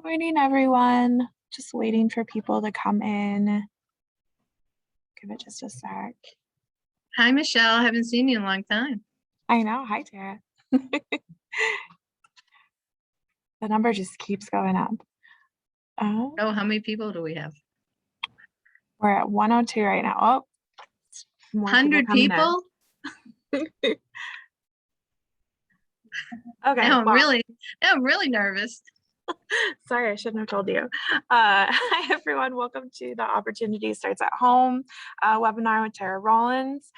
Morning, everyone. Just waiting for people to come in. Give it just a sec. Hi, Michelle. Haven't seen you in a long time. I know. Hi, Tara. The number just keeps going up. Oh, how many people do we have? We're at 102 right now. Oh, more 100 people? Okay. Now Well, I'm really nervous. sorry, I shouldn't have told you. Hi, everyone. Welcome to the Opportunity Starts at Home webinar with Tara Rollins.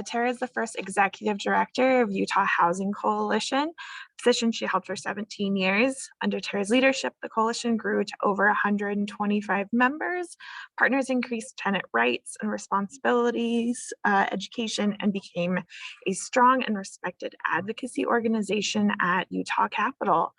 Tara is the first executive director of Utah Housing Coalition, a position she held for 17 years. Under Tara's leadership, the coalition grew to over 125 members. Partners increased tenant rights and responsibilities, education, and became a strong and respected advocacy organization at Utah Capitol.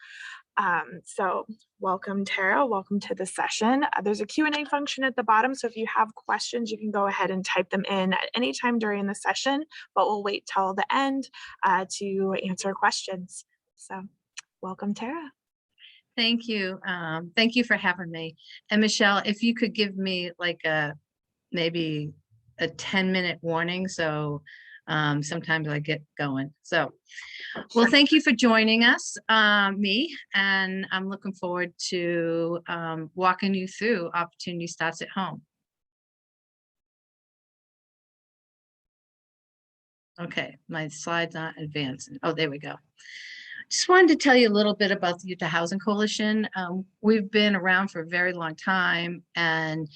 So welcome, Tara. Welcome to the session. There's a Q&A function at the bottom, so if you have questions, you can go ahead and type them in at any time during the session, but we'll wait till the end to answer questions. So welcome, Tara. Thank you. Thank you for having me. And Michelle, if you could give me like maybe a 10-minute warning, so sometimes I get going. So, well, thank you for joining us, me, and I'm looking forward to walking you through Opportunity Starts at Home. Okay, my slides aren't advancing. Oh, there we go. Just wanted to tell you a little bit about the Utah Housing Coalition. We've been around for a very long time, and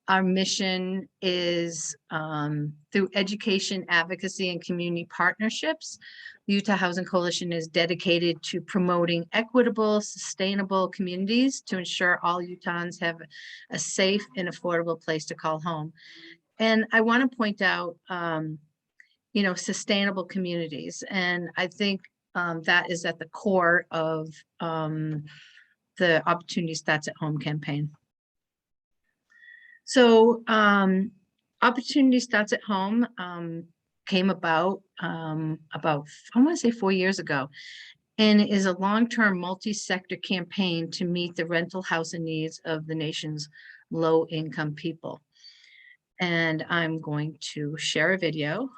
our mission is through education, advocacy, and community partnerships. The Utah Housing Coalition is dedicated to promoting equitable, sustainable communities to ensure all Utahns have a safe and affordable place to call home. And I want to point out, sustainable communities. And I think that is at the core of the Opportunity Starts at Home campaign. So Opportunity Starts at Home came about I want to say 4 years ago, and is a long-term multi-sector campaign to meet the rental housing needs of the nation's low-income people. And I'm going to share a video.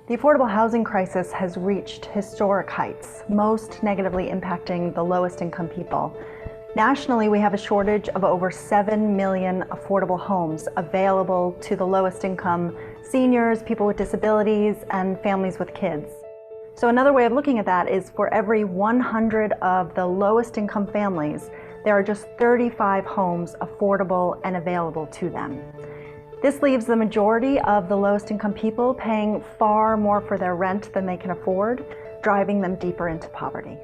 The affordable housing crisis has reached historic heights, most negatively impacting the lowest income people. Nationally, we have a shortage of over 7 million affordable homes available to the lowest income seniors, people with disabilities, and families with kids. So another way of looking at that is for every 100 of the lowest income families, there are just 35 homes affordable and available to them. This leaves the majority of the lowest income people paying far more for their rent than they can afford, driving them deeper into poverty.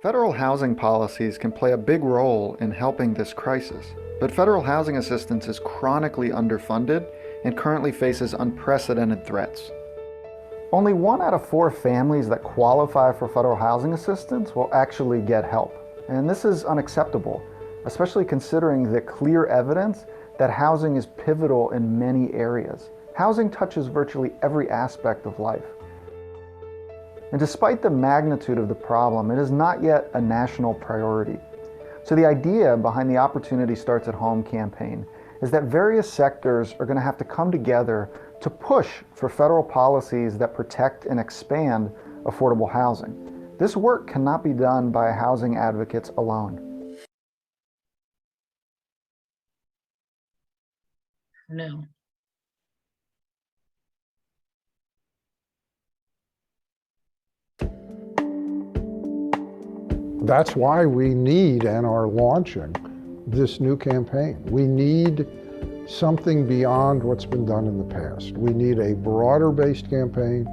Federal housing policies can play a big role in helping this crisis, but federal housing assistance is chronically underfunded and currently faces unprecedented threats. Only 1 out of 4 families that qualify for federal housing assistance will actually get help, and this is unacceptable, especially considering the clear evidence that housing is pivotal in many areas. Housing touches virtually every aspect of life. And despite the magnitude of the problem, it is not yet a national priority. So the idea behind the Opportunity Starts at Home campaign is that various sectors are going to have to come together to push for federal policies that protect and expand affordable housing. This work cannot be done by housing advocates alone. No. That's why we need and are launching this new campaign. We need something beyond what's been done in the past. We need a broader-based campaign.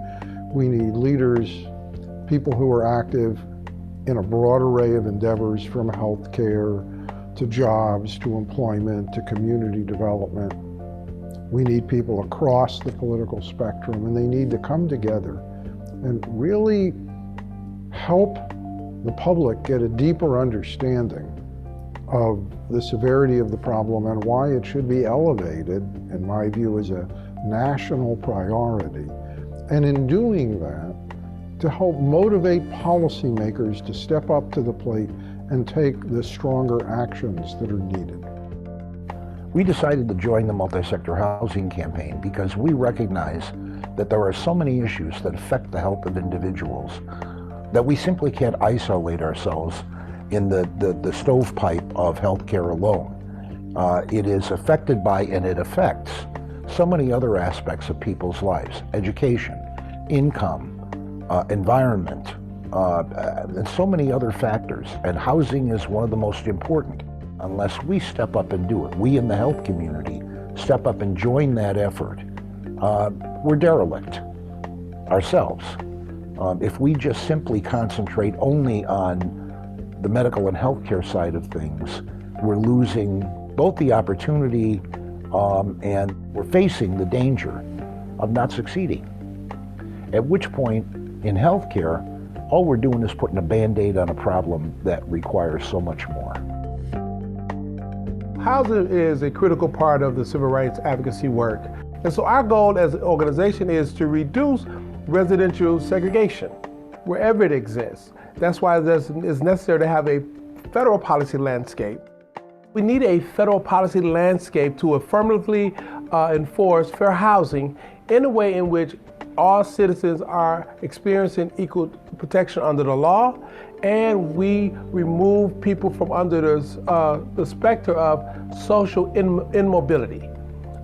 We need leaders, people who are active in a broad array of endeavors, from healthcare to jobs to employment to community development. We need people across the political spectrum, and they need to come together and really help the public get a deeper understanding of the severity of the problem and why it should be elevated, in my view, as a national priority. And in doing that, to help motivate policymakers to step up to the plate and take the stronger actions that are needed. We decided to join the multi-sector housing campaign because we recognize that there are so many issues that affect the health of individuals that we simply can't isolate ourselves in the stovepipe of healthcare alone. It is affected by and it affects so many other aspects of people's lives: education, income, environment, and so many other factors. And housing is one of the most important. Unless we step up and do it, we in the health community step up and join that effort, we're derelict ourselves. If we just simply concentrate only on the medical and healthcare side of things, we're losing both the opportunity and we're facing the danger of not succeeding. At which point, in healthcare, all we're doing is putting a Band-Aid on a problem that requires so much more. Housing is a critical part of the civil rights advocacy work. And so our goal as an organization is to reduce residential segregation wherever it exists. That's why it's necessary to have a federal policy landscape. We need a federal policy landscape to affirmatively enforce fair housing in a way in which all citizens are experiencing equal protection under the law, and we remove people from under the specter of social immobility.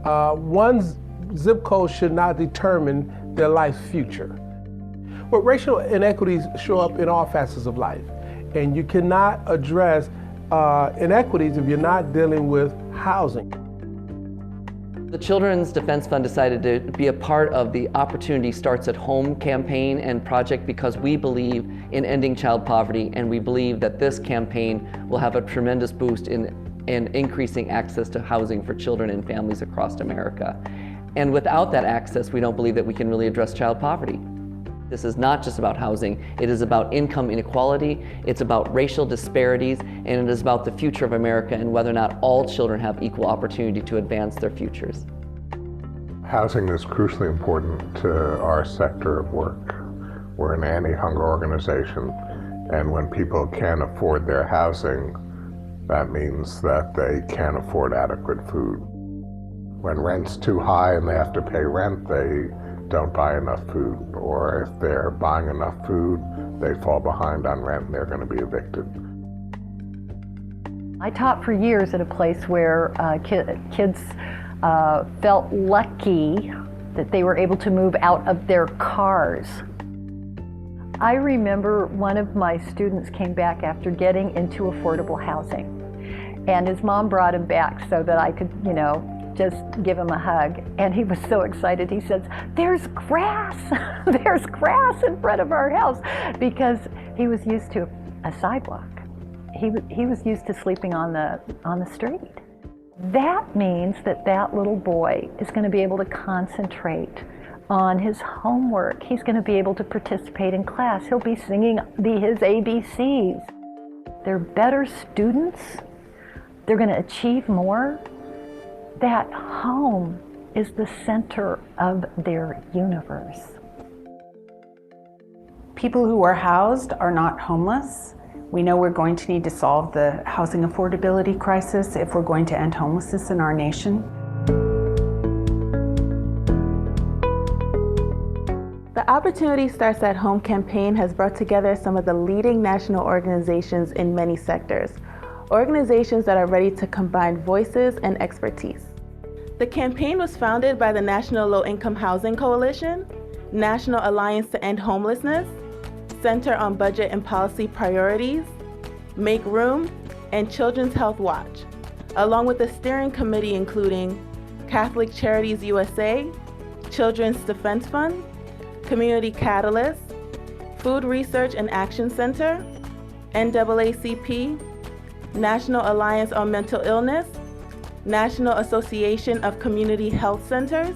One's zip code should not determine their life's future. But racial inequities show up in all facets of life, and you cannot address inequities if you're not dealing with housing. The Children's Defense Fund decided to be a part of the Opportunity Starts at Home campaign and project because we believe in ending child poverty, and we believe that this campaign will have a tremendous boost in increasing access to housing for children and families across America. And without that access, we don't believe that we can really address child poverty. This is not just about housing, it is about income inequality, it's about racial disparities, and it is about the future of America and whether or not all children have equal opportunity to advance their futures. Housing is crucially important to our sector of work. We're an anti-hunger organization, and when people can't afford their housing, that means that they can't afford adequate food. When rent's too high and they have to pay rent, they don't buy enough food, or if they're buying enough food, they fall behind on rent and they're going to be evicted. I taught for years at a place where kids felt lucky that they were able to move out of their cars. I remember one of my students came back after getting into affordable housing, and his mom brought him back so that I could, just give him a hug, and he was so excited. He says, "There's grass, there's grass in front of our house," because he was used to a sidewalk. He was used to sleeping on the street. That means that little boy is going to be able to concentrate on his homework. He's going to be able to participate in class. He'll be singing his ABCs. They're better students. They're going to achieve more. That home is the center of their universe. People who are housed are not homeless. We know we're going to need to solve the housing affordability crisis if we're going to end homelessness in our nation. The Opportunity Starts at Home campaign has brought together some of the leading national organizations in many sectors, organizations that are ready to combine voices and expertise. The campaign was founded by the National Low-Income Housing Coalition, National Alliance to End Homelessness, Center on Budget and Policy Priorities, Make Room, and Children's Health Watch, along with a steering committee including Catholic Charities USA, Children's Defense Fund, Community Catalyst, Food Research and Action Center, NAACP, National Alliance on Mental Illness, National Association of Community Health Centers,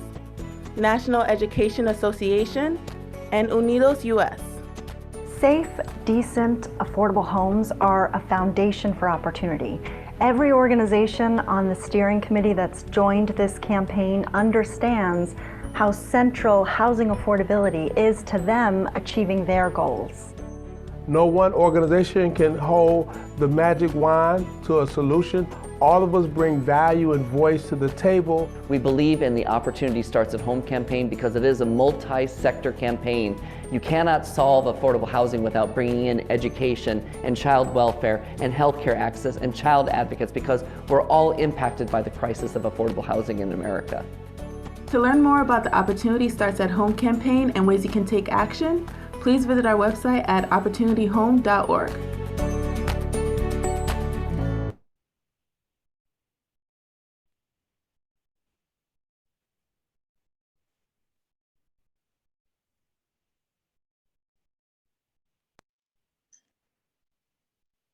National Education Association, and Unidos US. Safe, decent, affordable homes are a foundation for opportunity. Every organization on the steering committee that's joined this campaign understands how central housing affordability is to them achieving their goals. No one organization can hold the magic wand to a solution. All of us bring value and voice to the table. We believe in the Opportunity Starts at Home campaign because it is a multi-sector campaign. You cannot solve affordable housing without bringing in education and child welfare and healthcare access and child advocates, because we're all impacted by the crisis of affordable housing in America. To learn more about the Opportunity Starts at Home campaign and ways you can take action, please visit our website at opportunityhome.org.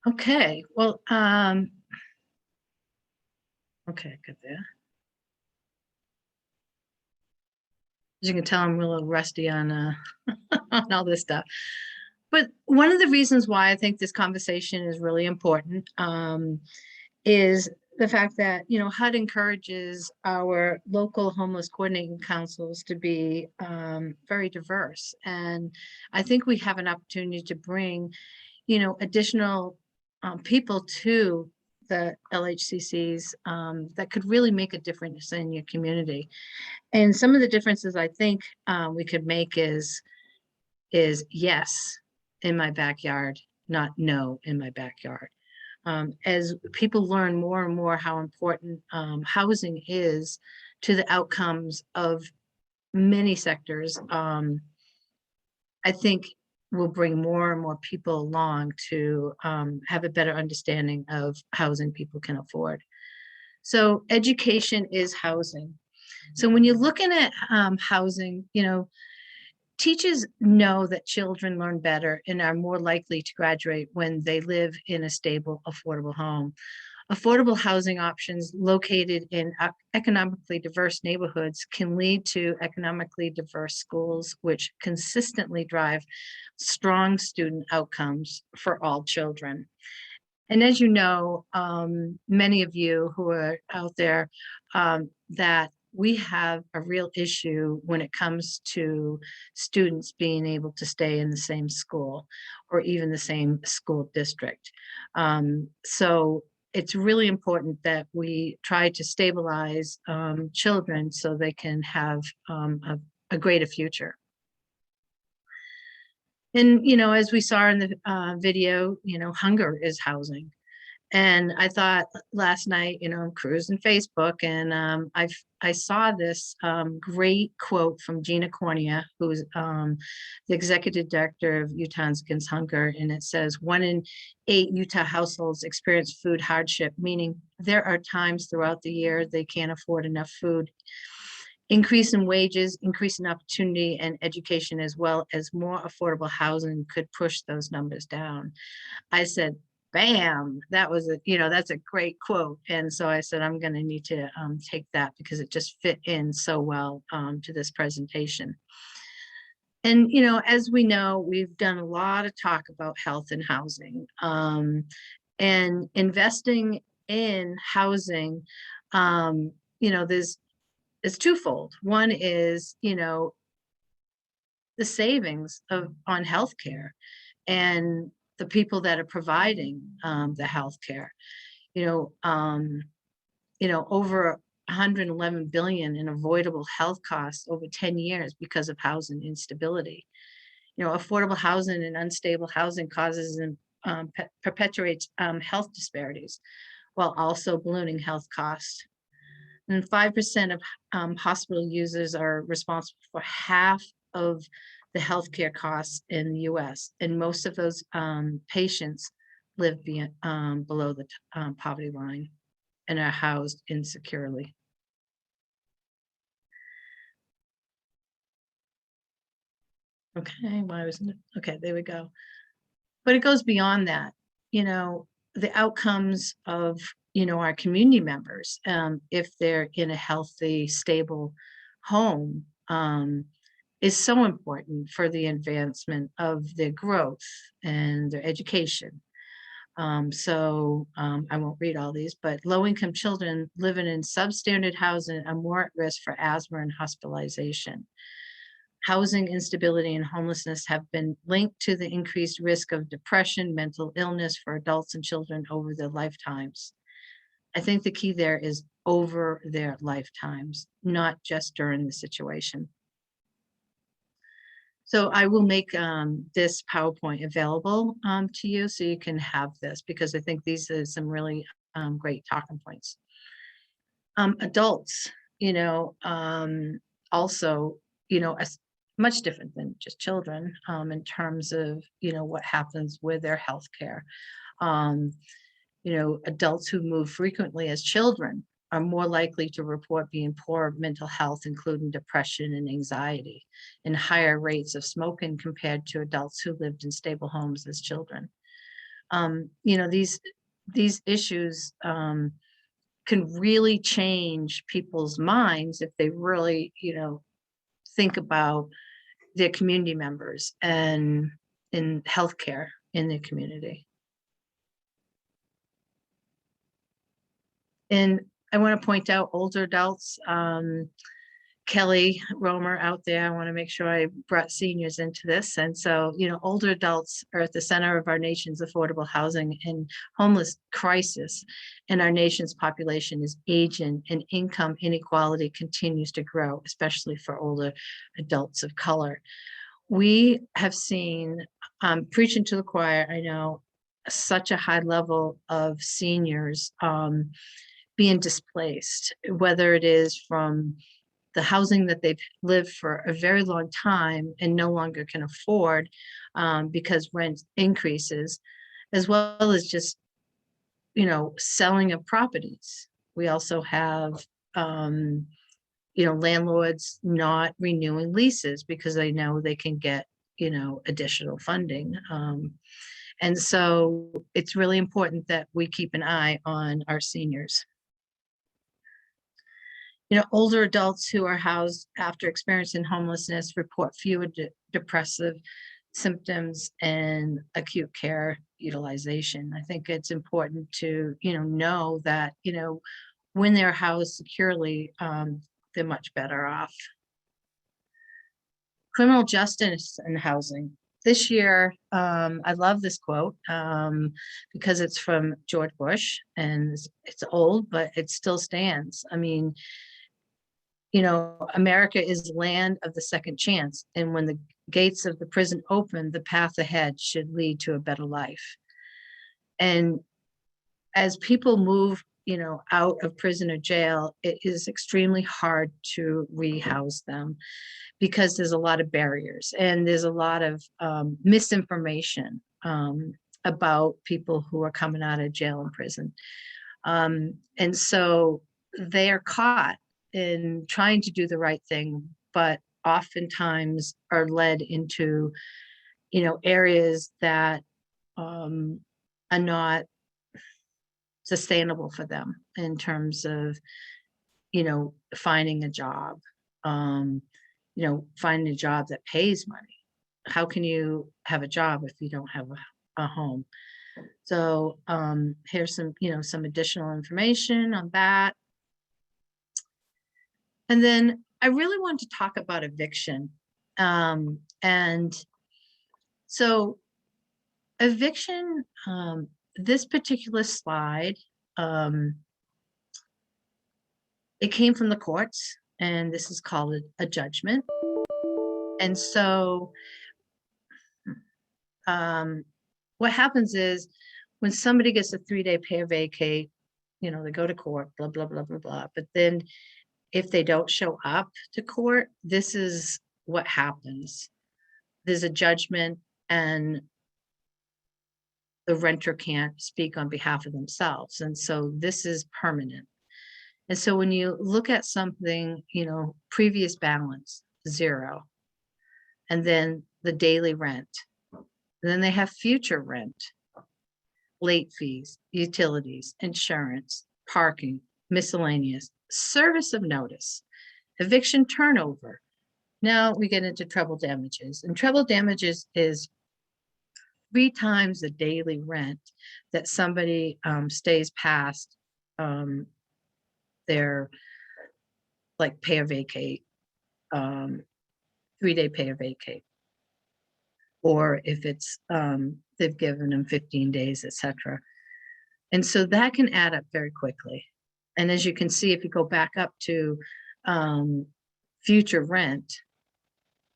Okay, well, okay, good there. As you can tell, I'm a little rusty on, on all this stuff. But one of the reasons why I think this conversation is really important is the fact that, you know, HUD encourages our local homeless coordinating councils to be very diverse. And I think we have an opportunity to bring, you know, additional people to the LHCCs that could really make a difference in your community. And some of the differences I think we could make is yes in my backyard, not no in my backyard. As people learn more and more how important housing is to the outcomes of many sectors, I think will bring more and more people along to have a better understanding of housing people can afford. So education is housing. So when you're looking at housing, you know, teachers know that children learn better and are more likely to graduate when they live in a stable, affordable home. Affordable housing options located in economically diverse neighborhoods can lead to economically diverse schools, which consistently drive strong student outcomes for all children. And as you know, many of you who are out there, that we have a real issue when it comes to students being able to stay in the same school or even the same school district. So it's really important that we try to stabilize children so they can have a greater future. And, you know, as we saw in the video, you know, hunger is housing. And I thought last night, you know, I'm cruising Facebook and I saw this great quote from Gina Cornea, who's the executive director of Utahns Against Hunger. And it says 1 in 8 Utah households experience food hardship, meaning there are times throughout the year they can't afford enough food. Increase in wages, increase in opportunity and education, as well as more affordable housing could push those numbers down. I said, bam, that was a, you know, that's a great quote. And so I said, I'm going to need to take that because it just fit in so well to this presentation. And, you know, as we know, we've done a lot of talk about health and housing, and investing in housing. You know, it's twofold. One is, you know, the savings on healthcare and the people that are providing the healthcare. You know, over 111 billion in avoidable health costs over 10 years because of housing instability. You know, affordable housing and unstable housing causes and perpetuates health disparities, while also ballooning health costs. And 5% of hospital users are responsible for half of the healthcare costs in the US. And most of those patients live below the poverty line and are housed insecurely. Okay, why wasn't it? Okay, there we go. But it goes beyond that, the outcomes of, our community members, if they're in a healthy, stable home, is so important for the advancement of their growth and their education. I won't read all these, but low-income children living in substandard housing are more at risk for asthma and hospitalization. Housing instability and homelessness have been linked to the increased risk of depression, mental illness for adults and children over their lifetimes. I think the key there is over their lifetimes, not just during the situation. So I will make this PowerPoint available to you so you can have this, because I think these are some really great talking points. Adults, also, much different than just children in terms of, what happens with their health care. Adults who move frequently as children are more likely to report being poor mental health, including depression and anxiety, and higher rates of smoking compared to adults who lived in stable homes as children. These issues can really change people's minds if they really, think about their community members and in healthcare in their community. And I want to point out older adults, Kelly Romer out there, I want to make sure I brought seniors into this. And so, older adults are at the center of our nation's affordable housing and homeless crisis. And our nation's population is aging and income inequality continues to grow, especially for older adults of color. We have seen, preaching to the choir, I know, such a high level of seniors being displaced, whether it is from the housing that they've lived for a very long time and no longer can afford because rent increases, as well as just, selling of properties. We also have, landlords not renewing leases because they know they can get, additional funding. And so it's really important that we keep an eye on our seniors. Older adults who are housed after experiencing homelessness report fewer depressive symptoms and acute care utilization. I think it's important to, know that, when they're housed securely, they're much better off. Criminal justice and housing. This year, I love this quote because it's from George Bush, and it's old, but it still stands. I mean, America is the land of the second chance. And when the gates of the prison open, the path ahead should lead to a better life. And as people move, out of prison or jail, it is extremely hard to rehouse them because there's a lot of barriers and there's a lot of misinformation about people who are coming out of jail and prison. And so they are caught in trying to do the right thing, but oftentimes are led into, areas that are not sustainable for them in terms of, finding a job, finding a job that pays money. How can you have a job if you don't have a home? So here's some, some additional information on that. And then I really want to talk about eviction. And so eviction, this particular slide, it came from the courts, and this is called a judgment. And so what happens is when somebody gets a 3-day pay or vacate, they go to court, blah, blah, blah, blah, blah. But then if they don't show up to court, this is what happens. There's a judgment and the renter can't speak on behalf of themselves. And so this is permanent. And so when you look at something, previous balance, 0, and then the daily rent. And then they have future rent, late fees, utilities, insurance, parking, miscellaneous, service of notice, eviction turnover. Now we get into treble damages, and treble damages is 3 times the daily rent that somebody stays past their like pay or vacate, 3-day pay or vacate, or if it's they've given them 15 days, etc. And so that can add up very quickly. And as you can see, if you go back up to future rent,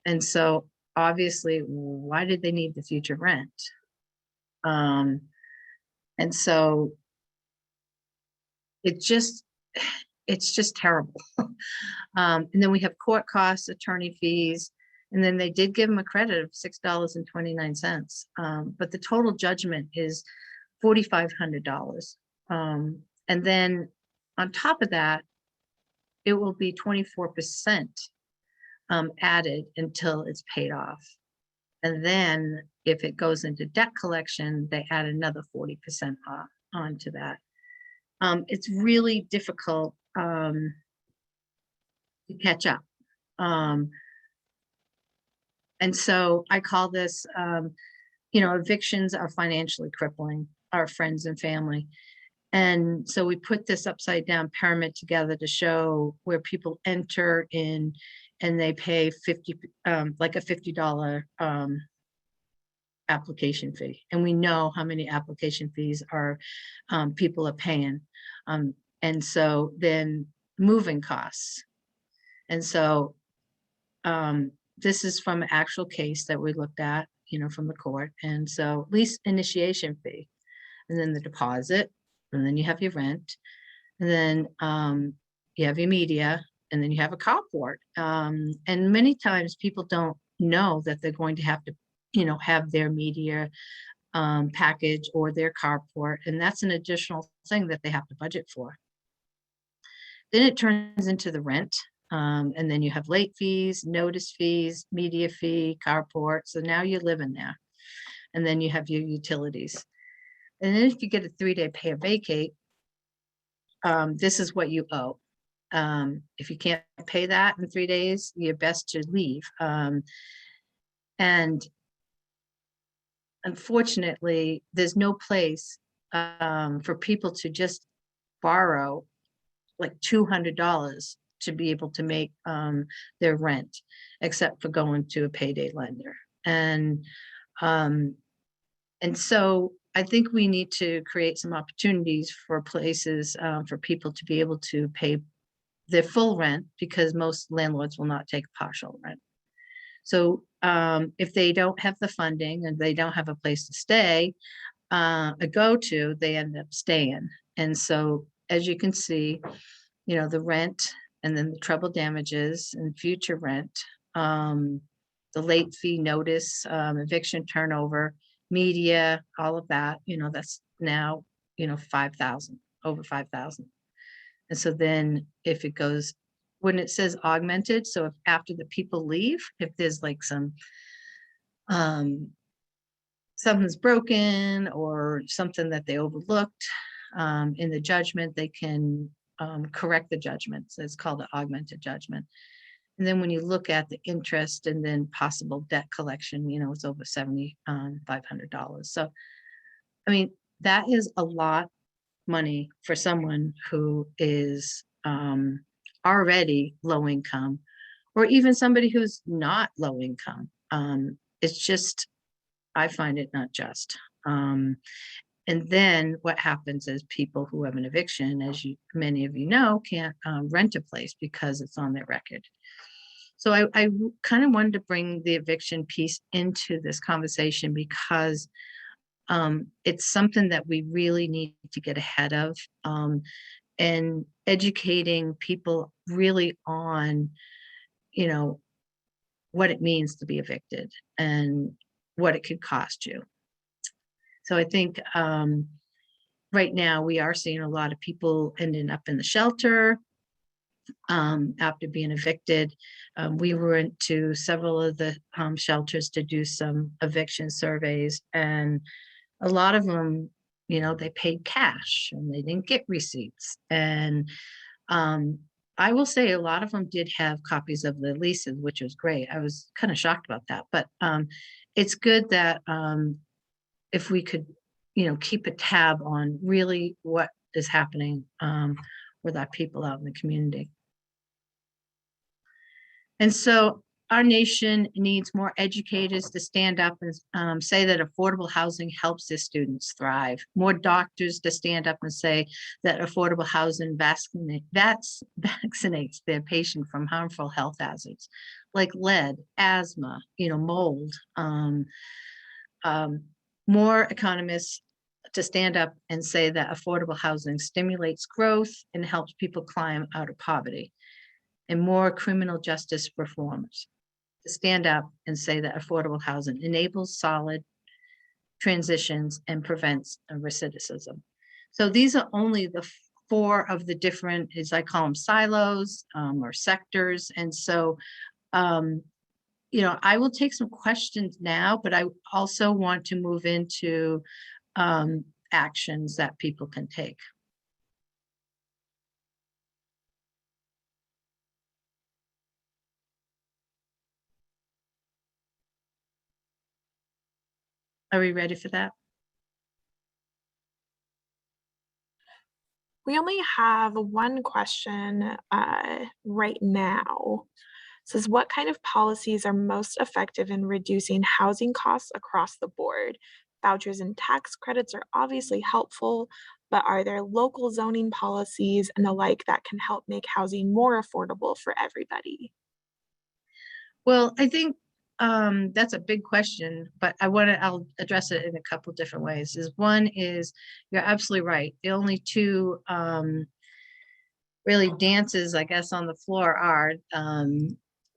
and so obviously, why did they need the future rent? And so it's just terrible. And then we have court costs, attorney fees, and then they did give them a credit of $6.29. But the total judgment is $4,500. And then on top of that, it will be 24% added until it's paid off. And then if it goes into debt collection, they add another 40% onto that. It's really difficult to catch up. And so I call this, evictions are financially crippling our friends and family. And so we put this upside down pyramid together to show where people enter in and they pay like a $50 application fee. And we know how many application fees are people are paying. And so then moving costs. And so this is from an actual case that we looked at, from the court. And so lease initiation fee, and then the deposit, and then you have your rent, and then you have your media, and then you have a carport. And many times people don't know that they're going to have to, have their media package or their carport, and that's an additional thing that they have to budget for. Then it turns into the rent. And then you have late fees, notice fees, media fee, carport. So now you're living there. And then you have your utilities. And then if you get a 3-day pay or vacate, this is what you owe. If you can't pay that in 3 days, you're best to leave. And unfortunately, there's no place for people to just borrow like $200 to be able to make their rent, except for going to a payday lender. And so I think we need to create some opportunities for places for people to be able to pay their full rent, because most landlords will not take partial rent. So if they don't have the funding and they don't have a place to stay, go to, they end up staying. And so as you can see, the rent, and then the treble damages and future rent, the late fee notice, eviction turnover, media, all of that, that's now, 5,000, over 5,000. And so then if it goes, when it says augmented, so if after the people leave, if there's like something's broken or something that they overlooked in the judgment, they can correct the judgment. So it's called an augmented judgment. And then when you look at the interest and then possible debt collection, it's over $7,500. So, I mean, that is a lot of money for someone who is already low income, or even somebody who's not low income. It's just, I find it not just. And then what happens is people who have an eviction, as many of you know, can't rent a place because it's on their record. So I kind of wanted to bring the eviction piece into this conversation because it's something that we really need to get ahead of, and educating people really on, what it means to be evicted and what it could cost you. So I think right now we are seeing a lot of people ending up in the shelter. after being evicted. We went to several of the shelters to do some eviction surveys, and a lot of them, you know, they paid cash and they didn't get receipts. And I will say a lot of them did have copies of the leases, which was great. I was kind of shocked about that, but it's good that if we could, you know, keep a tab on really what is happening with our people out in the community. And so our nation needs more educators to stand up and say that affordable housing helps their students thrive. More doctors to stand up and say that affordable housing vaccinates their patient from harmful health hazards like lead, asthma, you know, mold. More economists to stand up and say that affordable housing stimulates growth and helps people climb out of poverty. And more criminal justice reformers to stand up and say that affordable housing enables solid transitions and prevents recidivism. So these are only the 4 of the different, as I call them, silos or sectors. And so, you know, I will take some questions now, but I also want to move into actions that people can take. Are we ready for that? We only have one question right now. It says, what kind of policies are most effective in reducing housing costs across the board? Vouchers and tax credits are obviously helpful, but are there local zoning policies and the like that can help make housing more affordable for everybody? Well, I think that's a big question, but I'll address it in a couple different ways. One is, you're absolutely right. The only 2 really dances, I guess, on the floor are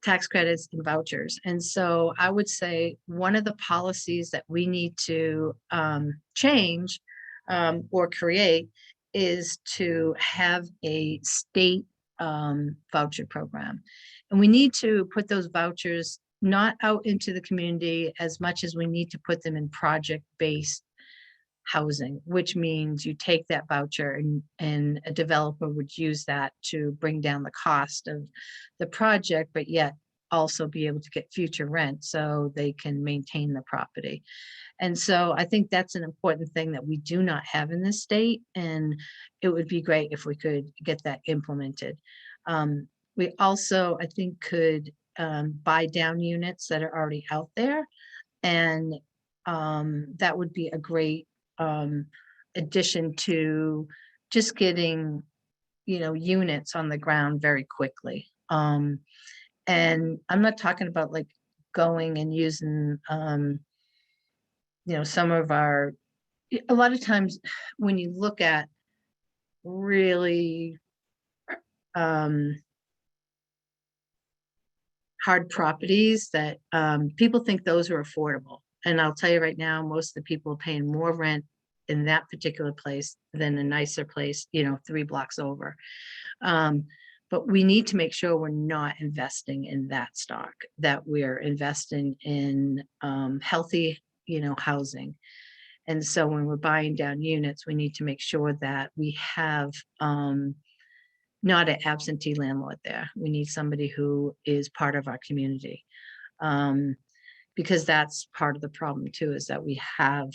tax credits and vouchers. And so I would say one of the policies that we need to change or create is to have a state voucher program. And we need to put those vouchers not out into the community as much as we need to put them in project-based housing, which means you take that voucher and a developer would use that to bring down the cost of the project, but yet also be able to get future rent so they can maintain the property. And so I think that's an important thing that we do not have in this state, and it would be great if we could get that implemented. We also, I think, could buy down units that are already out there, and that would be a great addition to just getting, you know, units on the ground very quickly. And I'm not talking about like going and using, you know, some of our, a lot of times when you look at really hard properties that people think those are affordable. And I'll tell you right now, most of the people are paying more rent in that particular place than a nicer place, you know, 3 blocks over. But we need to make sure we're not investing in that stock, that we're investing in healthy, you know, housing. And so when we're buying down units, we need to make sure that we have not an absentee landlord there. We need somebody who is part of our community. Because that's part of the problem too, is that we have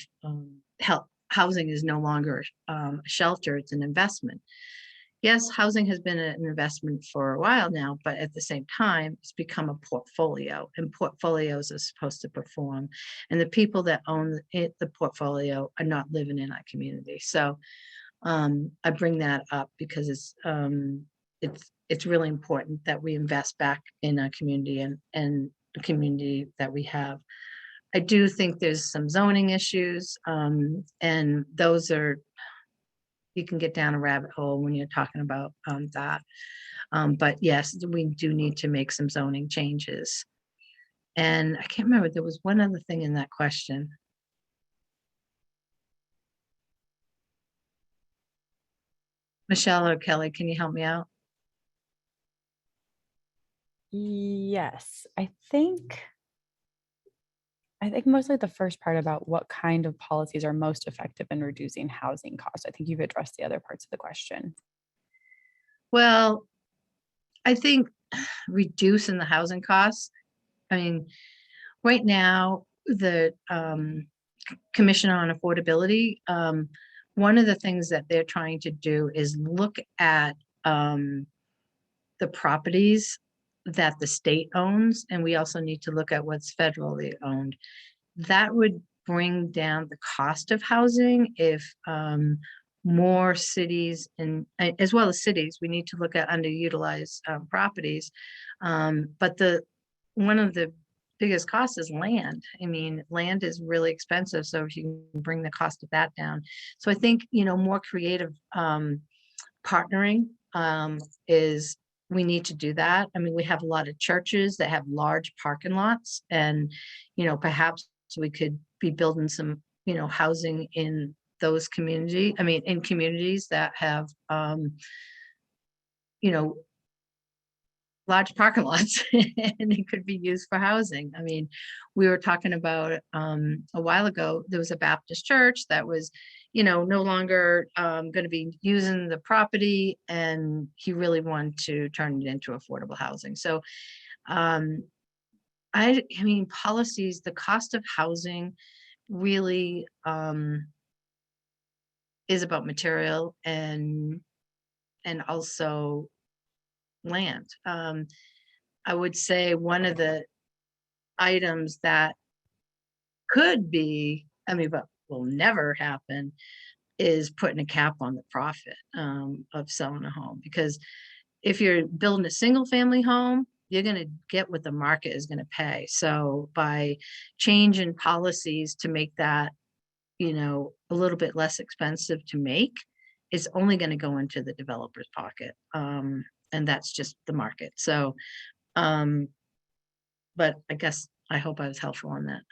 housing is no longer a shelter, it's an investment. Yes, housing has been an investment for a while now, but at the same time, it's become a portfolio, and portfolios are supposed to perform. And the people that own the portfolio are not living in our community. So I bring that up because it's really important that we invest back in our community and the community that we have. I do think there's some zoning issues, and those are, you can get down a rabbit hole when you're talking about that. But yes, we do need to make some zoning changes. And I can't remember, there was one other thing in that question. Michelle or Kelly, can you help me out? Yes, I think mostly the first part about what kind of policies are most effective in reducing housing costs. I think you've addressed the other parts of the question. Well, I think reducing the housing costs. I mean, right now, the Commission on Affordability, one of the things that they're trying to do is look at the properties that the state owns, and we also need to look at what's federally owned. That would bring down the cost of housing if more cities and as well as cities, we need to look at underutilized properties. But one of the biggest costs is land. I mean, land is really expensive. So if you can bring the cost of that down. So I think, more creative partnering is we need to do that. I mean, we have a lot of churches that have large parking lots, and, perhaps we could be building some, housing in those communities. I mean, in communities that have, large parking lots and it could be used for housing. I mean, we were talking about a while ago, there was a Baptist church that was, no longer going to be using the property, and he really wanted to turn it into affordable housing. So I mean, policies, the cost of housing really is about material and also land. I would say one of the items that could be, I mean, but will never happen, is putting a cap on the profit of selling a home. Because if you're building a single family home, you're going to get what the market is going to pay. So by changing policies to make that, a little bit less expensive to make, it's only going to go into the developer's pocket. And that's just the market. So, but I guess I hope I was helpful on that.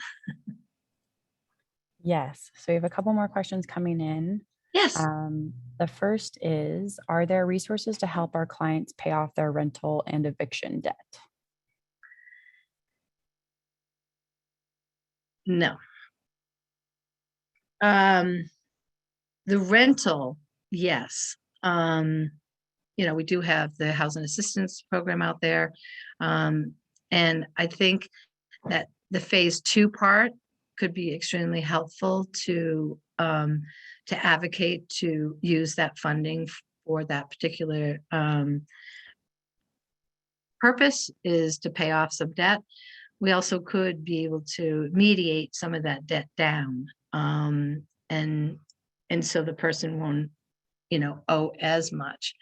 Yes. So we have a couple more questions coming in. Yes. The first is, are there resources to help our clients pay off their rental and eviction debt? No. The rental, yes. We do have the housing assistance program out there. And I think that the phase 2 part could be extremely helpful to advocate to use that funding for that particular purpose, is to pay off some debt. We also could be able to mediate some of that debt down. And so the person won't, owe as much.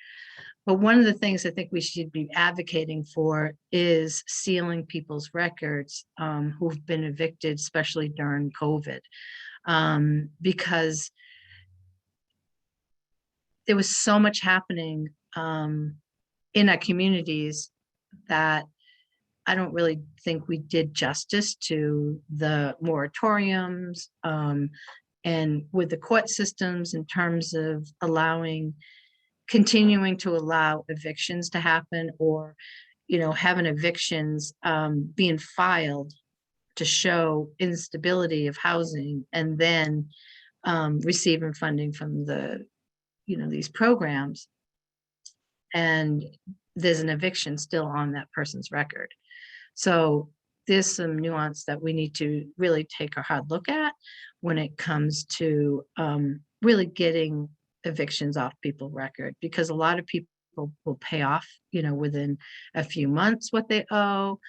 But one of the things I think we should be advocating for is sealing people's records who've been evicted, especially during COVID, because there was so much happening in our communities that I don't really think we did justice to the moratoriums and with the court systems in terms of continuing to allow evictions to happen, or, having evictions being filed to show instability of housing, and then receiving funding from these programs. And there's an eviction still on that person's record. So there's some nuance that we need to really take a hard look at when it comes to really getting evictions off people's record, because a lot of people will pay off, within a few months what they owe,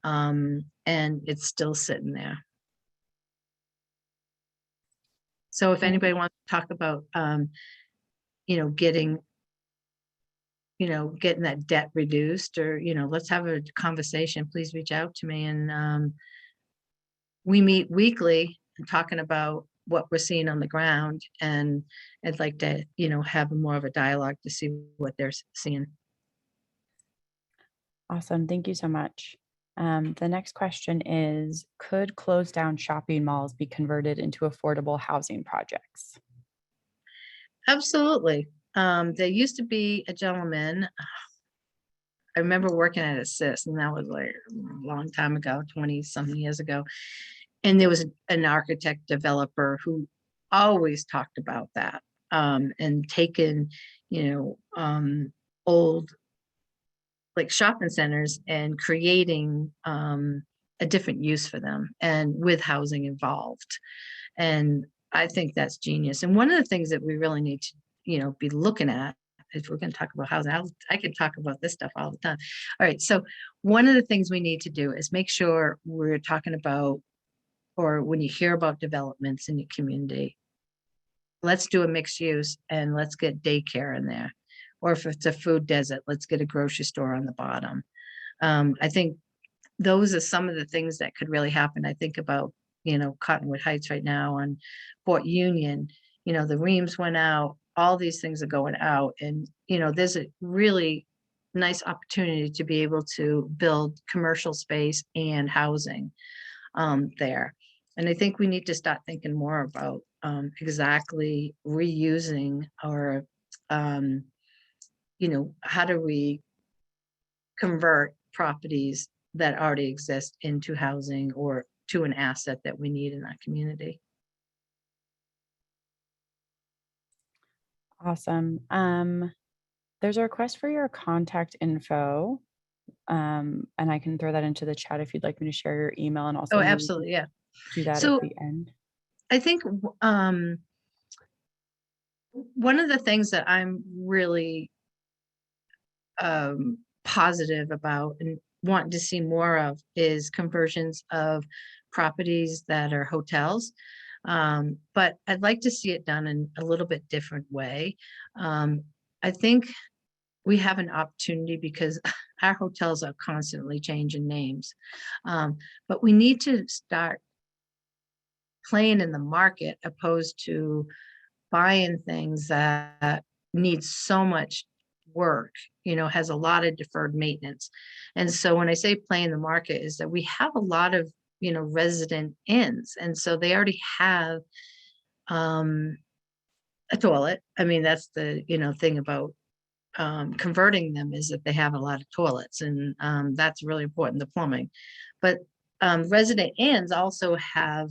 and it's still sitting there. So if anybody wants to talk about, getting that debt reduced, or, let's have a conversation, please reach out to me. And we meet weekly and talking about what we're seeing on the ground, and I'd like to, have more of a dialogue to see what they're seeing. Awesome. Thank you so much. The next question is, could closed down shopping malls be converted into affordable housing projects? Absolutely. There used to be a gentleman, I remember working at Assist, and that was like a long time ago, 20 something years ago. And there was an architect developer who always talked about that, and taken, old like shopping centers and creating a different use for them and with housing involved. And I think that's genius. And one of the things that we really need to, be looking at, if we're going to talk about housing, I could talk about this stuff all the time. All right. So one of the things we need to do is make sure we're talking about, or when you hear about developments in your community, let's do a mixed use and let's get daycare in there. Or if it's a food desert, let's get a grocery store on the bottom. I think those are some of the things that could really happen. I think about, Cottonwood Heights right now on Fort Union, the reams went out, all these things are going out. And, there's a really nice opportunity to be able to build commercial space and housing there. And I think we need to start thinking more about exactly reusing or, how do we convert properties that already exist into housing or to an asset that we need in that community. Awesome. There's a request for your contact info. And I can throw that into the chat if you'd like me to share your email, and also Oh, maybe absolutely. Yeah. do that So at the end. I think one of the things that I'm really positive about and wanting to see more of is conversions of properties that are hotels. But I'd like to see it done in a little bit different way. I think we have an opportunity because our hotels are constantly changing names. But we need to start playing in the market opposed to buying things that need so much work, has a lot of deferred maintenance. And so when I say play in the market is that we have a lot of, resident inns. And so they already have a toilet. I mean, that's the, thing about converting them is that they have a lot of toilets, and that's really important, the plumbing. But resident inns also have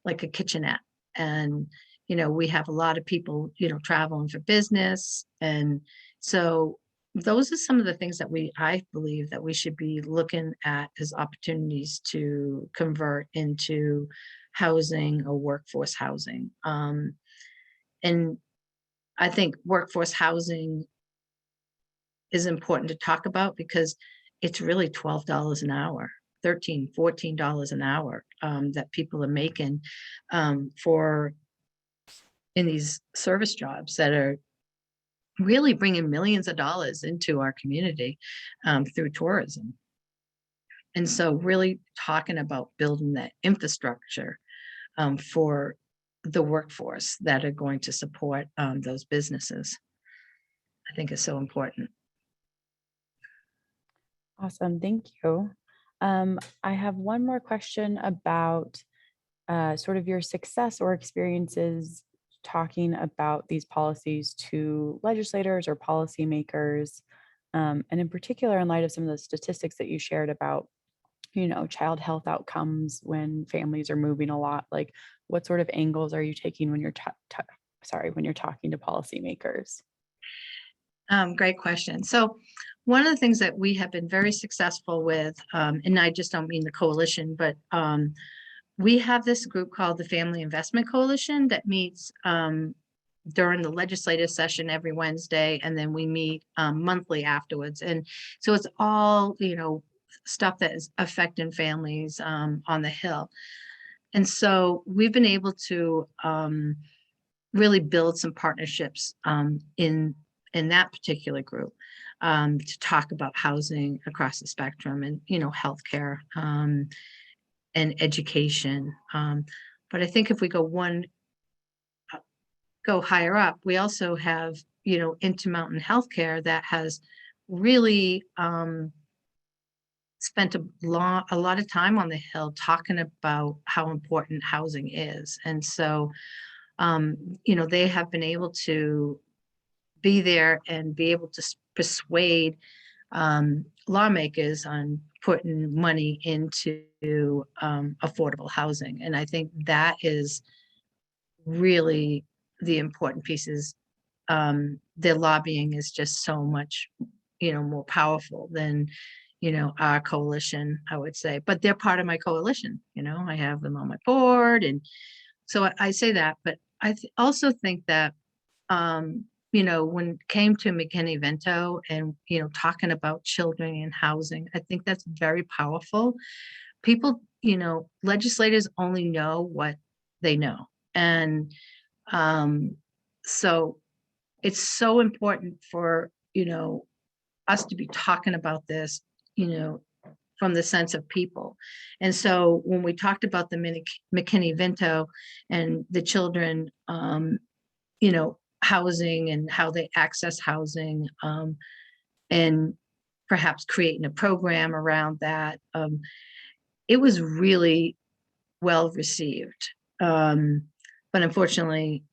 like a kitchenette, and we have a lot of people traveling for business, and so those are some of the things that I believe that we should be looking at as opportunities to convert into housing or workforce housing. And I think workforce housing is important to talk about because it's really $12 an hour, $13, $14 an hour that people are making for in these service jobs that are really bringing millions of dollars into our community through tourism. And so really talking about building that infrastructure for the workforce that are going to support those businesses, I think is so important. Awesome. Thank you. I have one more question about sort of your success or experiences talking about these policies to legislators or policymakers, and in particular, in light of some of the statistics that you shared about, child health outcomes when families are moving a lot. Like, what sort of angles are you taking when you're when you're talking to policymakers? Great question. So one of the things that we have been very successful with, and I just don't mean the coalition, but we have this group called the Family Investment Coalition that meets during the legislative session every Wednesday, and then we meet monthly afterwards. And so it's all, stuff that is affecting families on the Hill. And so we've been able to really build some partnerships in that particular group to talk about housing across the spectrum and, healthcare and education. But I think if we go higher up, we also have, Intermountain Healthcare that has really spent a lot of time on the Hill talking about how important housing is. And so, they have been able to be there and be able to persuade lawmakers on putting money into affordable housing. And I think that is really the important pieces. Their lobbying is just so much, more powerful than, our coalition, I would say. But they're part of my coalition. I have them on my board, and so I say that. But I also think that, when it came to McKinney-Vento and, talking about children and housing, I think that's very powerful. People, legislators only know what they know. And so it's so important for, us to be talking about this, from the sense of people. And so when we talked about the McKinney-Vento and the children, housing and how they access housing, and perhaps creating a program around that, it was really well received. But unfortunately,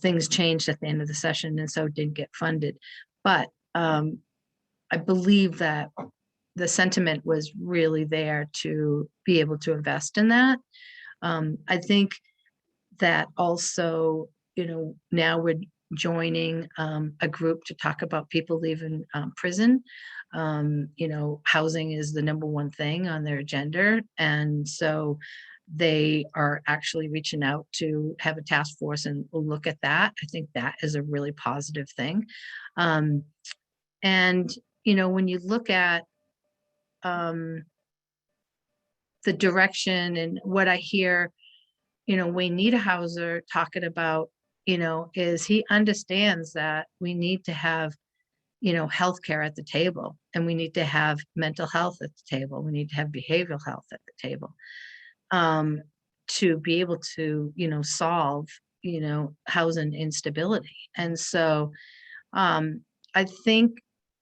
things changed at the end of the session, and so it didn't get funded. But I believe that the sentiment was really there to be able to invest in that. I think that also, now we're joining a group to talk about people leaving prison. Housing is the number one thing on their agenda. And so they are actually reaching out to have a task force and look at that. I think that is a really positive thing. And, when you look at the direction and what I hear, Wayne Niederhauser talking about, is he understands that we need to have, healthcare at the table, and we need to have mental health at the table. We need to have behavioral health at the table, to be able to, solve, housing instability. And so I think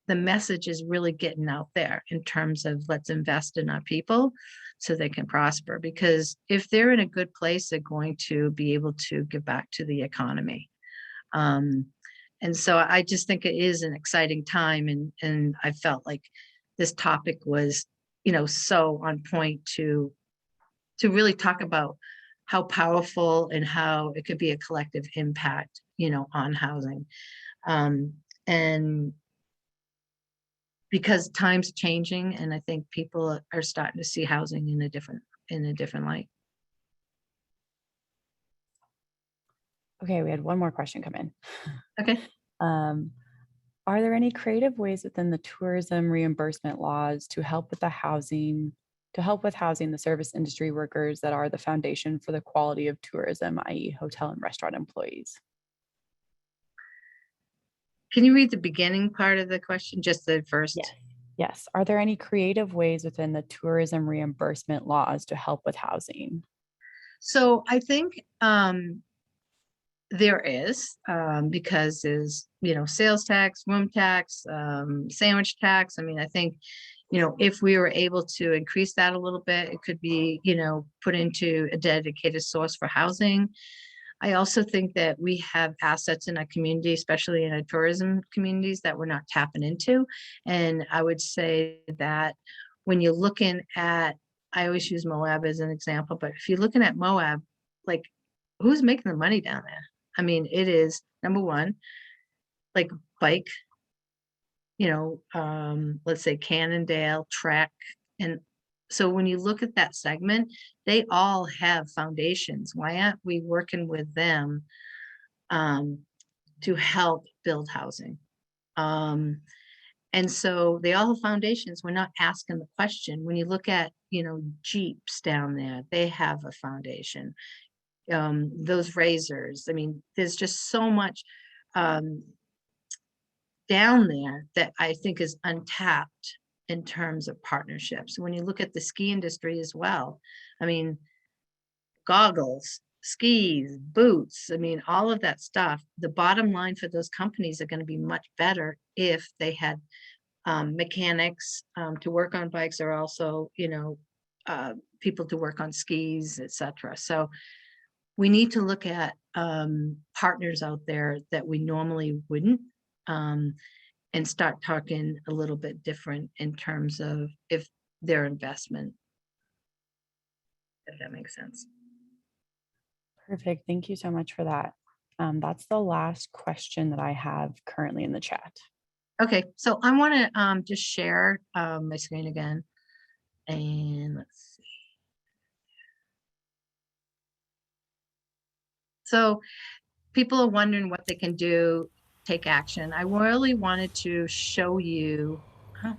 the message is really getting out there in terms of let's invest in our people so they can prosper, because if they're in a good place, they're going to be able to give back to the economy. And so I just think it is an exciting time. And I felt like this topic was, so on point to really talk about how powerful and how it could be a collective impact, on housing. And because time's changing, and I think people are starting to see housing in a different light. Okay, we had one more question come in. Okay. Are there any creative ways within the tourism reimbursement laws to help with housing the service industry workers that are the foundation for the quality of tourism, i.e. hotel and restaurant employees? Can you read the beginning part of the question, just the first? Yes. Are there any creative ways within the tourism reimbursement laws to help with housing? So I think there is, because there's, sales tax, room tax, sandwich tax. I mean, I think, if we were able to increase that a little bit, it could be, put into a dedicated source for housing. I also think that we have assets in our community, especially in our tourism communities, that we're not tapping into. And I would say that when you're looking at, I always use Moab as an example, but if you're looking at Moab, like, who's making the money down there? I mean, it is number one, like bike, let's say Cannondale, Trek. And so when you look at that segment, they all have foundations. Why aren't we working with them to help build housing? And so they all have foundations. We're not asking the question. When you look at, Jeeps down there, they have a foundation. Those razors, I mean, there's just so much down there that I think is untapped in terms of partnerships. When you look at the ski industry as well, I mean, goggles, skis, boots, I mean, all of that stuff, the bottom line for those companies are going to be much better if they had mechanics to work on bikes, or also, people to work on skis, etc. So we need to look at partners out there that we normally wouldn't. and start talking a little bit different in terms of if their investment, if that makes sense. Perfect. Thank you so much for that. That's the last question that I have currently in the chat. Okay, so I want to just share my screen again, and let's see. So people are wondering what they can do, take action. I really wanted to show you. Oh,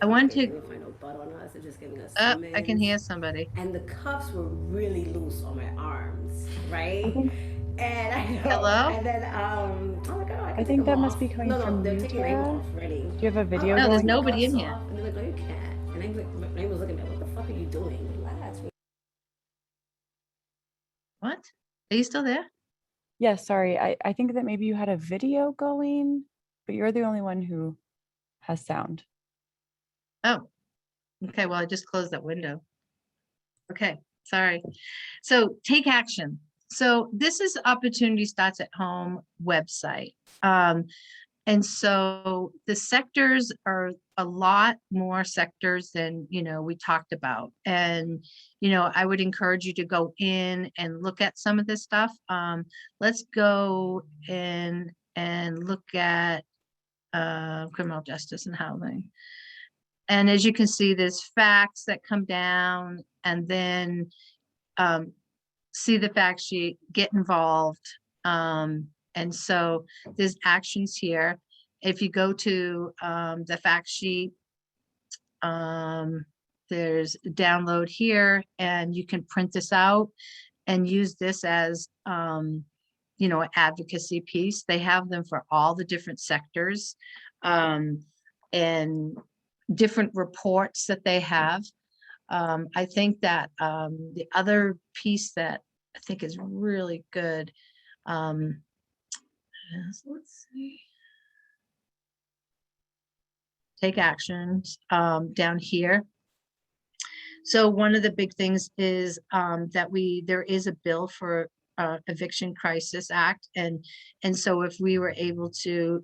I wanted to. Find no butt on us. They're just giving us Oh, summons. I can hear somebody. And the cuffs were really loose on my arms, right? I think, And I know. Hello? And then I'm like, oh, I can I take think them that must off. be coming No, from they're you, taking my name Tara. off already. Do you have a video No, there's going? nobody in Cuffs here. off. And they're like, no, you can't. And I'm like, my name was looking at me, what the fuck are you doing? Relax. What? Are you still there? Yeah, sorry. I think that maybe you had a video going, but you're the only one who has sound. Oh, okay. Well, I just closed that window. Okay, sorry. So take action. So this is Opportunity Starts at Home website. And so the sectors are a lot more sectors than, we talked about. And, I would encourage you to go in and look at some of this stuff. Let's go in and look at criminal justice and housing. And as you can see, there's facts that come down, and then see the fact sheet, get involved. And so there's actions here. If you go to the fact sheet, there's download here, and you can print this out and use this as, an advocacy piece. They have them for all the different sectors, and different reports that they have. I think that the other piece that I think is really good, let's see, take actions down here. So one of the big things is that there is a bill for Eviction Crisis Act, and so if we were able to,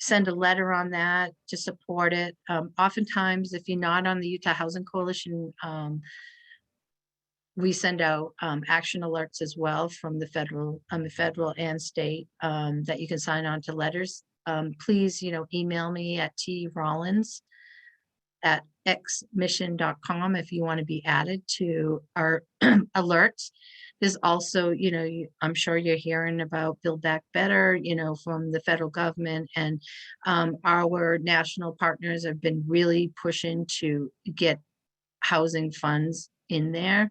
send a letter on that to support it. Oftentimes, if you're not on the Utah Housing Coalition, we send out action alerts as well from the federal and state that you can sign on to letters. Please, email me at trollins@xmission.com if you want to be added to our alerts. There's also, I'm sure you're hearing about Build Back Better, from the federal government, and our national partners have been really pushing to get housing funds in there.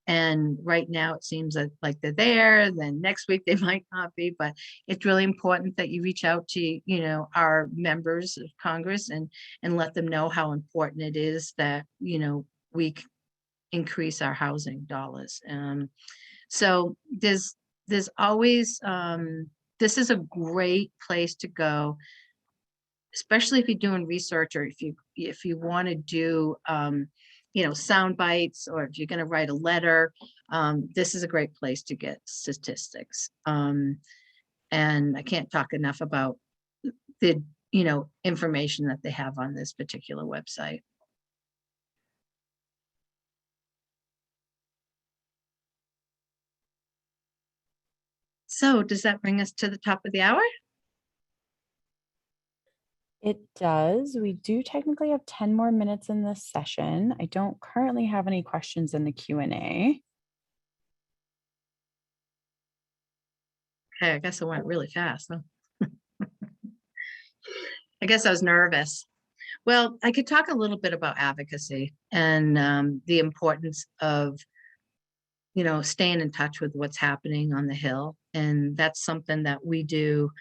And right now it seems like they're there, then next week they might not be, but it's really important that you reach out to, our members of Congress and let them know how important it is that, we increase our housing dollars. So there's always, this is a great place to go, especially if you're doing research, or if you want to do, sound bites, or if you're going to write a letter, this is a great place to get statistics. And I can't talk enough about the, information that they have on this particular website. So does that bring us to the top of the hour? It does. We do technically have 10 more minutes in this session. I don't currently have any questions in the Q&A. Okay, I guess it went really fast, huh? I guess I was nervous. Well, I could talk a little bit about advocacy and the importance of, staying in touch with what's happening on the Hill. And that's something that we do,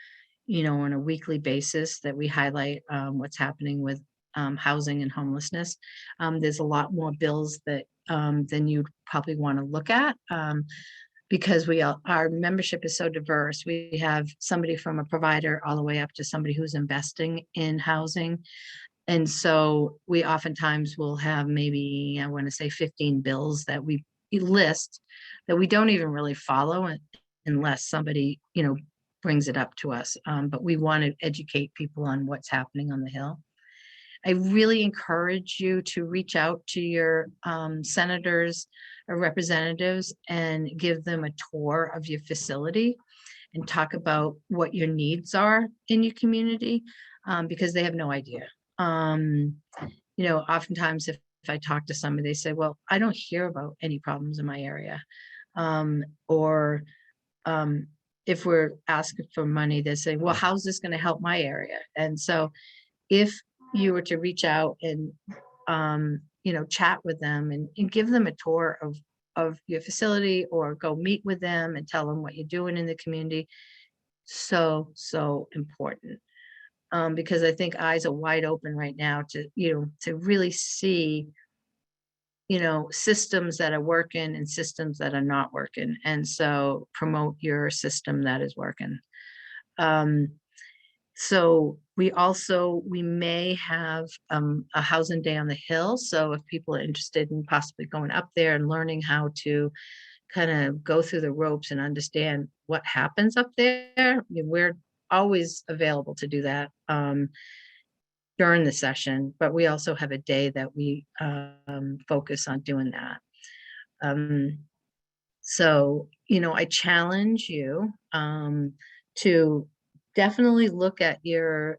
on a weekly basis, that we highlight what's happening with housing and homelessness. There's a lot more bills that than you'd probably want to look at, because our membership is so diverse. We have somebody from a provider all the way up to somebody who's investing in housing. And so we oftentimes will have maybe, I want to say 15 bills that we list that we don't even really follow unless somebody, brings it up to us. But we want to educate people on what's happening on the Hill. I really encourage you to reach out to your senators or representatives and give them a tour of your facility and talk about what your needs are in your community, because they have no idea. Oftentimes if I talk to somebody, they say, well, I don't hear about any problems in my area. Or if we're asking for money, they say, well, how's this going to help my area? And so if you were to reach out and, chat with them and give them a tour of your facility, or go meet with them and tell them what you're doing in the community, so important. Because I think eyes are wide open right now to really see, systems that are working and systems that are not working. And so promote your system that is working. So we may have a housing day on the Hill. So if people are interested in possibly going up there and learning how to kind of go through the ropes and understand what happens up there, we're always available to do that during the session, but we also have a day that we focus on doing that. So, I challenge you to definitely look at your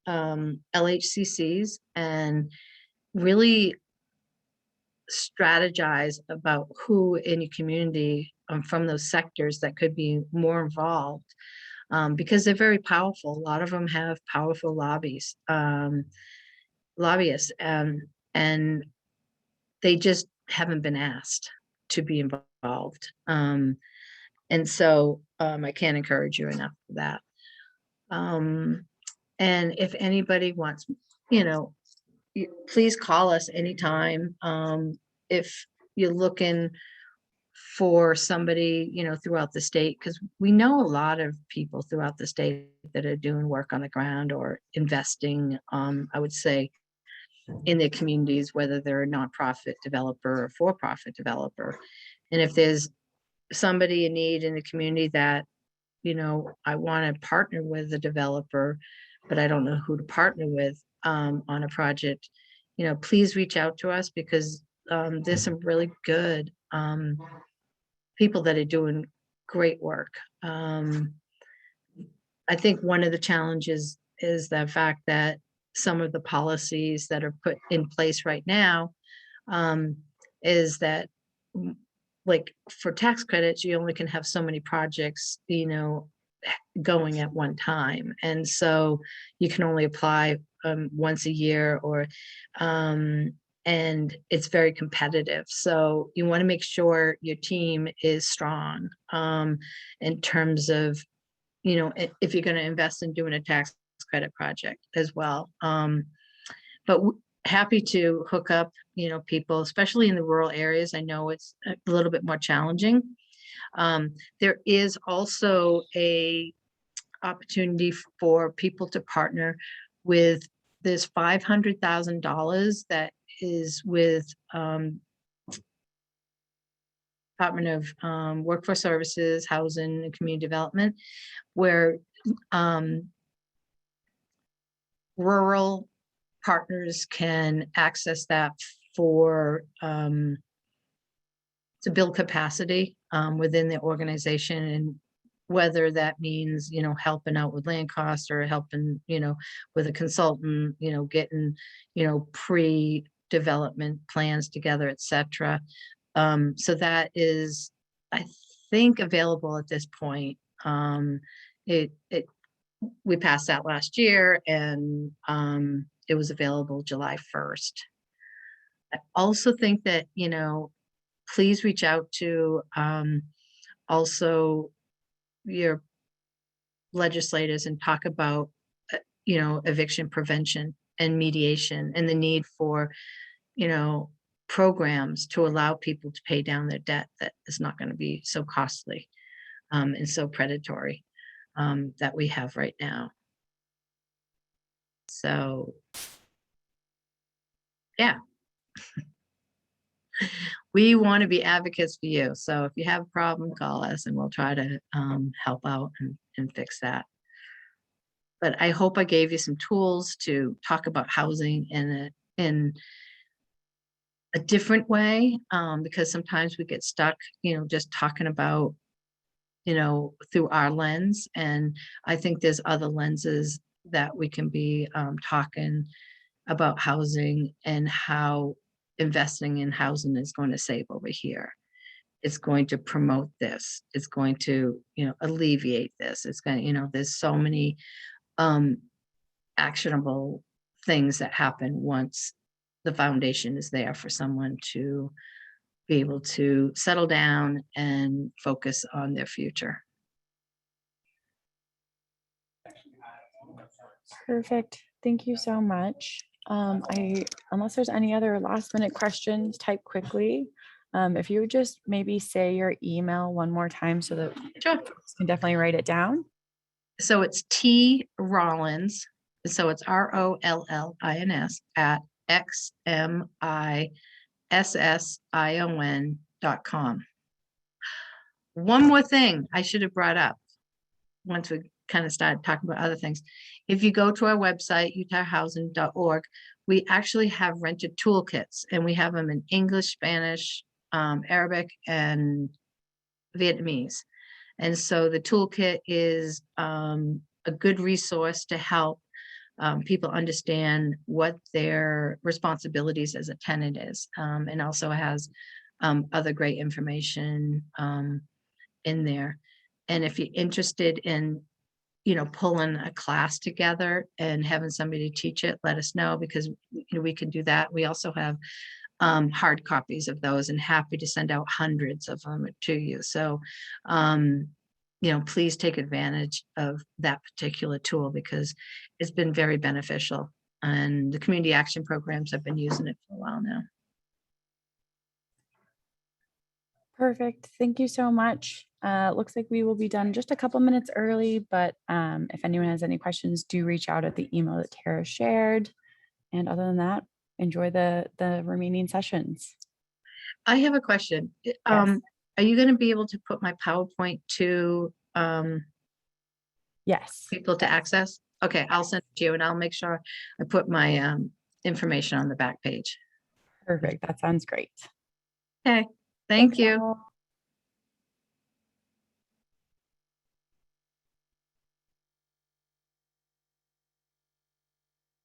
LHCCs and really strategize about who in your community from those sectors that could be more involved, because they're very powerful. A lot of them have powerful lobbyists, and they just haven't been asked to be involved. And so I can't encourage you enough for that. And if anybody wants, please call us anytime. If you're looking for somebody, throughout the state, because we know a lot of people throughout the state that are doing work on the ground or investing, I would say, in their communities, whether they're a nonprofit developer or for-profit developer. And if there's somebody in need in the community that, I want to partner with a developer, but I don't know who to partner with on a project, please reach out to us, because there's some really good people that are doing great work. I think one of the challenges is the fact that some of the policies that are put in place right now is that, like for tax credits, you only can have so many projects, going at one time. And so you can only apply once a year, or and it's very competitive. So you want to make sure your team is strong in terms of, if you're going to invest in doing a tax credit project as well. But happy to hook up, people, especially in the rural areas. I know it's a little bit more challenging. There is also a opportunity for people to partner with this $500,000 that is with Department of Workforce Services, Housing and Community Development, where rural partners can access that for to build capacity within the organization, and whether that means, helping out with land costs, or helping, with a consultant, getting, pre-development plans together, etc. So that is, I think, available at this point. We passed that last year, and it was available July 1st. I also think that, please reach out to also your legislators and talk about, eviction prevention and mediation, and the need for, programs to allow people to pay down their debt that is not going to be so costly and so predatory that we have right now. So, yeah. We want to be advocates for you. So if you have a problem, call us and we'll try to help out and fix that. But I hope I gave you some tools to talk about housing in a different way, because sometimes we get stuck, just talking about, through our lens. And I think there's other lenses that we can be talking about housing and how investing in housing is going to save over here. It's going to promote this. It's going to, alleviate this. It's going to, there's so many actionable things that happen once the foundation is there for someone to be able to settle down and focus on their future. Perfect. Thank you so much. Unless there's any other last minute questions, type quickly. If you would just maybe say your email one more time so that Sure. folks can definitely write it down. So it's T Rollins. So it's ROLLINS at XMISSION.com. One more thing I should have brought up once we kind of started talking about other things. If you go to our website, utahhousing.org, we actually have rented toolkits, and we have them in English, Spanish, Arabic, and Vietnamese. And so the toolkit is a good resource to help people understand what their responsibilities as a tenant is, and also has other great information in there. And if you're interested in, pulling a class together and having somebody teach it, let us know, because we can do that. We also have hard copies of those, and happy to send out hundreds of them to you. So, please take advantage of that particular tool, because it's been very beneficial, and the community action programs have been using it for a while now. Perfect. Thank you so much. Looks like we will be done just a couple minutes early, but if anyone has any questions, do reach out at the email that Tara shared. And other than that, enjoy the remaining sessions. I have a question. Yes. Are you going to be able to put my PowerPoint to Yes. people to access? Okay, I'll send it to you, and I'll make sure I put my information on the back page. Perfect. That sounds great. Okay, thank Thanks, you. all.